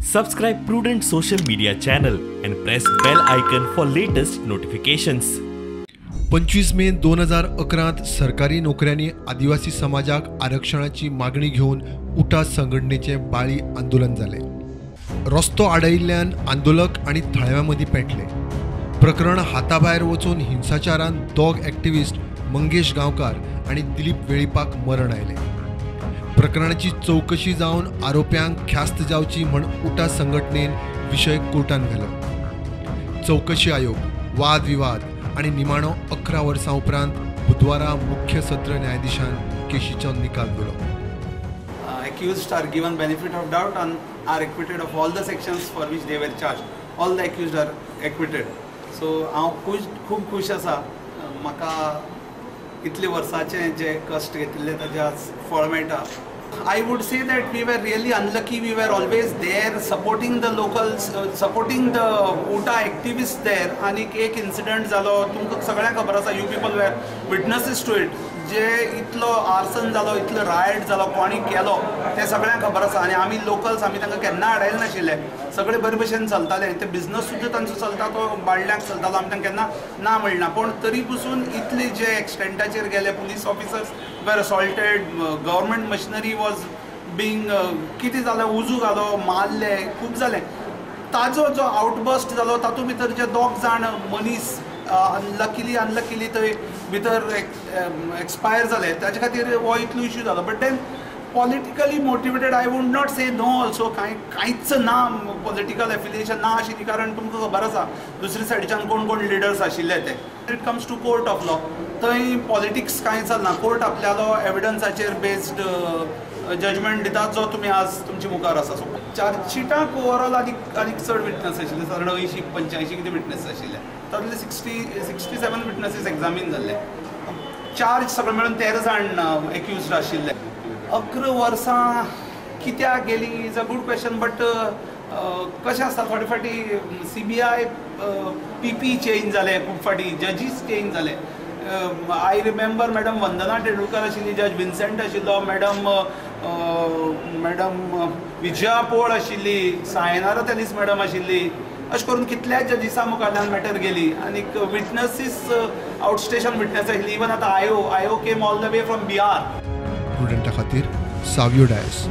Subscribe Prudent social media channel and press bell icon for latest notifications. 25 मे 2011 सरकारी नोकऱ्यांनी आदिवासी समाजाक आरक्षणाची मागणी घेऊन उठा संघटनेचे बाळी आंदोलन झाले। रस्तो आडयिल्ल्यान आंदोलक आणि थळव्यामध्ये पेटले। प्रकरण हाताबाहेर वचून हिंसाचारान दोग ॲक्टिव्हिस्ट मंगेश गांवकार आणि दिलीप वेळीपाक मरण आयले। प्रकरणाची चौकशी जावन आरोप्यांक ख्यास्त जावची म्हण उठा संघटनेन विषय कोर्टान व्हेलो। चौकशी आयोग, वाद विवाद आणि निमाणो 11 वर्सां उपरांत बुधवारा मुख्य सत्र न्यायाधीशान केशीचो निकाल दिलो। Accused are given benefit of doubt and are acquitted of all the sections for which they were charged. All the accused are acquitted. So हांव खूब खुश आसा। म्हाका इतले वर्साचे जे कष्ट घेतिल्ले ताचे आज फळ मेळटा। I would say that we were really unlucky. We were always there supporting the locals, supporting the UTA activists there. आणि एक incident जालो, तुमकां सगळ्यांक खबर आसा, you people were witnesses to it. जे इतलो आर्सन जालो, इतलो रायट जालो, कोणी केलो ते सगळ्यांक खबर आसा। आणि आमी लोकल्स आमी तांकां केन्ना आडायले नाशिल्ले, सगळे बरे भशेन चलताले। ते बिझनस सुद्दां तांचो चलता तो बाळल्यांक चलतालो, आमी तांकां केन्ना ना म्हणना। पण तरी पसून इतले जे एक्सटेंटाचेर गेले, पुलीस ऑफिसर्स वर assaulted, government machinery was being कितें जालें, उजू घालो, मारले, खूब जालें। ताजो जो आउटबस्ट जालो तातूंत भितर जे दोग जाण मनीस अनलकीली थंय भितर एक्सपायर जाले, ताचे खातीर हो इतलो इश्यू जालो। But then politically motivated I would not say no also, कांयच ना पॉलिटिकल एफिलिएशन ना आशिल्ली, कारण तुमकां खबर आसा दुसरे सायडीच्यान कोण कोण लिडर्स आशिल्ले ते। It comes to court of law, थंय पॉलिटिक्स कांय चलना। कोर्ट आपल्यालो एविडन्साचेर बेस्ड जजमेंट दिता, जो तुमी आज तुमचे मुखार आसा। सो चार्जशिटाक ओवरऑल आनीक चड विटनस आशिल्ले, सादारण 80-85 कितें विटनस आशिल्ले, तातूंतले 67 विटनसीस एग्जामीन जाल्ले। चार्ज सगळे मेळून 13 जाण एक्युज्ड आशिल्ले। 11 वर्सां कित्याक गेली is a good question. But कशें आसता, थोडे फाटी CBI PP चेंज जाले, खूब फाटी जजीस चेंज जाले। आय रिमेंबर मॅडम वंदना टेंडुलकर आशिल्ली जज, विन्सेंट आशिल्लो, मॅडम विजया पोळ आशिल्ली, सायनारा तेलीस मॅडम आशिल्ली। अशें करून कितल्याच जजीसा मुखार मॅटर गेली। आनी विटनसीस आउटस्टेशन विटनस आशिल्ली। इवन आतां आयो came all the way from Bihar. प्रुडंटा खातीर सावियो डायस।